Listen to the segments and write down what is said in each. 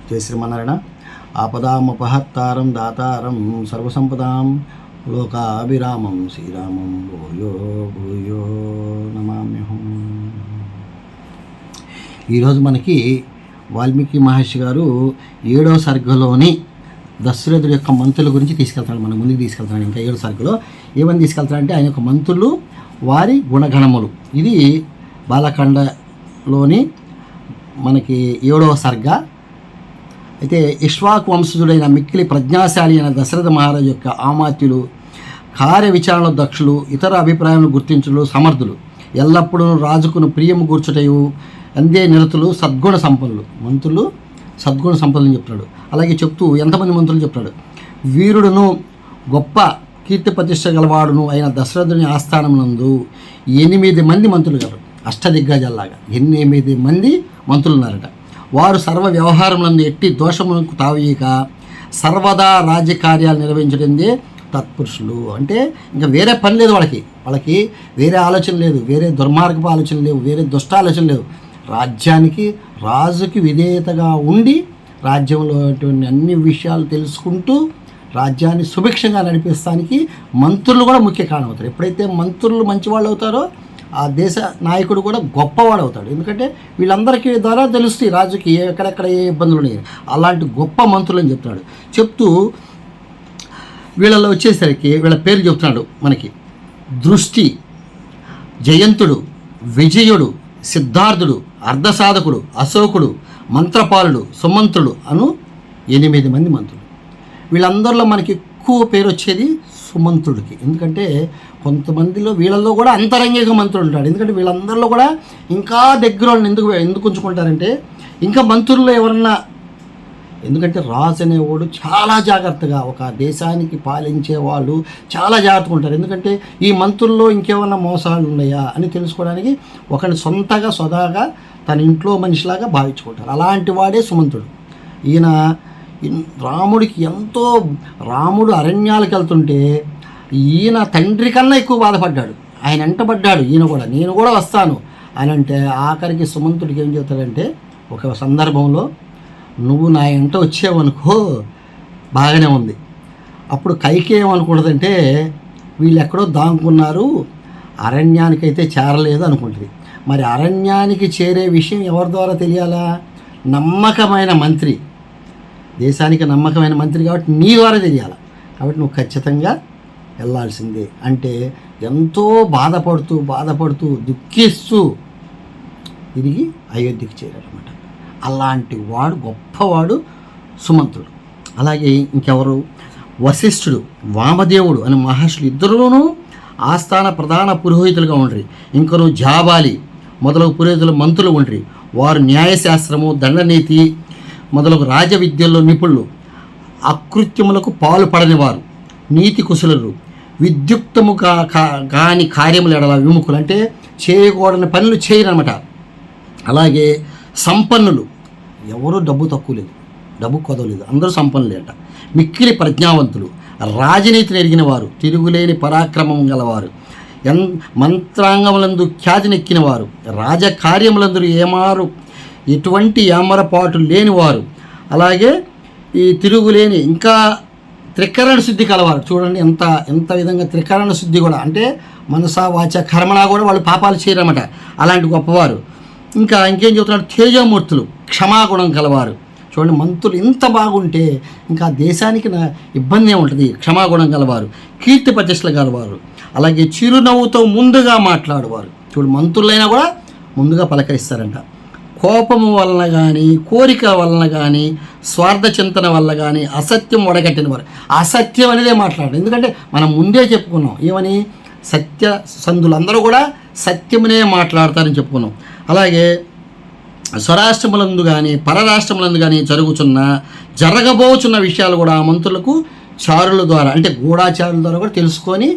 జయ శ్రీమన్నారాయణ. ఆపదామపహత్తారం దాతారం సర్వసంపదాం లోకాభిరామం శ్రీరామం భూయో భూయో నమామ్యహం. ఈరోజు మనకి వాల్మీకి మహర్షి గారు 7వ సర్గలోని దశరథుడి యొక్క మంత్రుల గురించి తీసుకెళ్తాడు, మన ముందుకు తీసుకెళ్తాడు. ఇంకా 7వ సర్గలో ఏమని తీసుకెళ్తాడంటే ఆయన యొక్క మంత్రులు, వారి గుణగణములు. ఇది బాలకాండలోని మనకి 7వ సర్గ. అయితే ఇక్ష్వాకు వంశజుడైన మిక్కిలి ప్రజ్ఞాశాలి అయిన దశరథ మహారాజు యొక్క ఆమాత్యులు, కార్య విచారణలో దక్షులు, ఇతర అభిప్రాయాలను గుర్తించులు సమర్థులు, ఎల్లప్పుడూ రాజుకును ప్రియము కూర్చుటయు అందే నిరతులు, సద్గుణ సంపన్నులు. మంత్రులు సద్గుణ సంపన్నులు చెప్తాడు. అలాగే చెప్తూ ఎంతమంది మంత్రులు చెప్తాడు. వీరుడును గొప్ప కీర్తి ప్రతిష్ట గలవాడును అయిన దశరథుని ఆస్థానమునందు 8 మంది మంత్రులు గారు, అష్టదిగ్గజాల్లాగా 8 మంది మంత్రులు ఉన్నారట. వారు సర్వ వ్యవహారములందు ఎట్టి దోషములకు తావీయక సర్వదా రాజ్యకార్యాలు నిర్వహించడందే తత్పురుషులు. అంటే ఇంకా వేరే పని లేదు వాళ్ళకి వేరే ఆలోచన లేదు, వేరే దుర్మార్గపు ఆలోచన లేవు, వేరే దుష్ట ఆలోచన లేవు. రాజ్యానికి రాజుకి విధేయతగా ఉండి రాజ్యంలో అన్ని విషయాలు తెలుసుకుంటూ రాజ్యాన్ని సుభిక్షంగా నడిపిస్తానికి మంత్రులు కూడా ముఖ్య కారణం అవుతారు. ఎప్పుడైతే మంత్రులు మంచివాళ్ళు అవుతారో ఆ దేశ నాయకుడు కూడా గొప్పవాడు అవుతాడు. ఎందుకంటే వీళ్ళందరికీ ద్వారా తెలుస్తాయి రాజుకి ఎక్కడెక్కడ ఏ ఇబ్బందులు ఉన్నాయి. అలాంటి గొప్ప మంత్రులు అని చెప్తున్నాడు. చెప్తూ వీళ్ళలో వచ్చేసరికి వీళ్ళ పేర్లు చెప్తున్నాడు మనకి. దృష్టి, జయంతుడు, విజయుడు, సిద్ధార్థుడు, అర్ధసాధకుడు, అశోకుడు, మంత్రపాలుడు, సుమంత్రుడు అను 8 మంది మంత్రులు. వీళ్ళందరిలో మనకి ఎక్కువ పేరు వచ్చేది సుమంత్రుడికి. ఎందుకంటే కొంతమందిలో వీళ్ళల్లో కూడా అంతరంగిక మంత్రులు ఉంటాడు. ఎందుకంటే వీళ్ళందరిలో కూడా ఇంకా దగ్గర వాళ్ళని ఎందుకు ఉంచుకుంటారంటే ఇంకా మంత్రుల్లో ఎవరన్నా, ఎందుకంటే రాజు అనేవాడు చాలా జాగ్రత్తగా, ఒక దేశానికి పాలించే వాళ్ళు చాలా జాగ్రత్తగా ఉంటారు. ఎందుకంటే ఈ మంత్రుల్లో ఇంకేమన్నా మోసాలు ఉన్నాయా అని తెలుసుకోవడానికి ఒకరిని సొంతగా తన ఇంట్లో మనిషిలాగా భావించుకుంటారు. అలాంటి వాడే సుమంత్రుడు. ఈయన రాముడికి రాముడు అరణ్యాలకు వెళ్తుంటే ఈయన తండ్రి కన్నా ఎక్కువ బాధపడ్డాడు. ఆయన వెంటబడ్డాడు. నేను కూడా వస్తాను అని అంటే ఆఖరికి సుమంతుడికి ఏం చెప్తాడంటే, ఒక సందర్భంలో నువ్వు నా వెంట వచ్చావనుకో బాగానే ఉంది, అప్పుడు కైకి ఏమనుకుంటుందంటే వీళ్ళు ఎక్కడో దాంకున్నారు, అరణ్యానికైతే చేరలేదు అనుకుంటుంది. మరి అరణ్యానికి చేరే విషయం ఎవరి ద్వారా తెలియాలా? నమ్మకమైన మంత్రి, దేశానికి నమ్మకమైన మంత్రి కాబట్టి నీ ద్వారా తెలియాలి. కాబట్టి నువ్వు ఖచ్చితంగా వెళ్ళాల్సిందే అంటే ఎంతో బాధపడుతూ దుఃఖిస్తూ తిరిగి అయోధ్యకి చేరాడనమాట. అలాంటి వాడు గొప్పవాడు సుమంత్రుడు. అలాగే ఇంకెవరు? వశిష్ఠుడు, వామదేవుడు అనే మహర్షులు ఇద్దరును ఆస్థాన ప్రధాన పురోహితులుగా ఉండ్రి. ఇంకను జాబాలి మొదలగు పురోహితులు మంత్రులు ఉండ్రి. వారు న్యాయశాస్త్రము, దండనీతి మొదలగు రాజ విద్యల్లో నిపుణులు, అకృత్యములకు పాలు పడనివారు, నీతి కుశలులు, విద్యుక్తము కాని కార్యములు ఎడల విముఖులు, అంటే చేయకూడని పనులు చేయరనమాట. అలాగే సంపన్నులు, ఎవరు డబ్బు తక్కువ లేదు, డబ్బు కొదవలేదు, అందరూ సంపన్నులే అంట. మిక్కిలి ప్రజ్ఞావంతులు, రాజనీతిని ఎరిగిన వారు, తిరుగులేని పరాక్రమం గలవారు, మంత్రాంగములందు ఖ్యాతినెక్కిన వారు, రాజకార్యములందు ఎటువంటి ఏమరపాటు లేనివారు, అలాగే ఈ తిరుగులేని ఇంకా త్రికరణ శుద్ధి కలవారు. చూడండి ఎంత విధంగా త్రికరణ శుద్ధి కూడా, అంటే మనసా వాచ కర్మణ కూడా వాళ్ళు పాపాలు చేయరన్నమాట. అలాంటి గొప్పవారు. ఇంకేం చెబుతున్నాడు? తేజమూర్తులు, క్షమాగుణం కలవారు. చూడండి, మంత్రులు ఇంత బాగుంటే ఇంకా దేశానికి ఇబ్బంది ఏముంటుంది. క్షమాగుణం గలవారు, కీర్తి ప్రతిష్టలు గలవారు, అలాగే చిరునవ్వుతో ముందుగా మాట్లాడువారు. చూడు, మంత్రులైనా కూడా ముందుగా పలకరిస్తారంట. కోపము వలన కానీ, కోరిక వలన కానీ, స్వార్థ చింతన వల్ల కానీ అసత్యం వడగట్టిన వారు. అసత్యం అనేదే మాట్లాడు. ఎందుకంటే మనం ముందే చెప్పుకున్నాం ఏమని, సత్యసంధులందరూ కూడా సత్యమునే మాట్లాడతారని చెప్పుకున్నాం. అలాగే స్వరాష్ట్రములందు కానీ పరరాష్ట్రములందు కానీ జరగబోచున్న విషయాలు కూడా ఆ మంత్రులకు చారుల ద్వారా, అంటే గూఢాచారుల ద్వారా కూడా తెలుసుకొని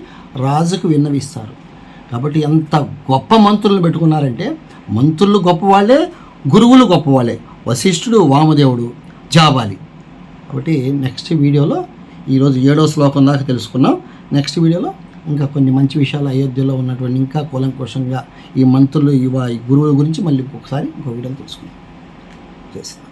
రాజుకు విన్నవిస్తారు. కాబట్టి ఎంత గొప్ప మంత్రులను పెట్టుకున్నారంటే, మంత్రులు గొప్పవాళ్ళే, గురువులు గొప్పవాళ్ళే. వశిష్ఠుడు, వామదేవుడు, జాబాలి. కాబట్టి నెక్స్ట్ వీడియోలో ఈరోజు 7వ శ్లోకం దాకా తెలుసుకున్నాం. నెక్స్ట్ వీడియోలో ఇంకా కొన్ని మంచి విషయాలు, అయోధ్యలో ఉన్నటువంటి ఇంకా కూలంకోశంగా ఈ మంత్రులు, ఈ గురువుల గురించి మళ్ళీ ఒకసారి ఇంకో వీడియోని తెలుసుకుందాం. చేస్తాం.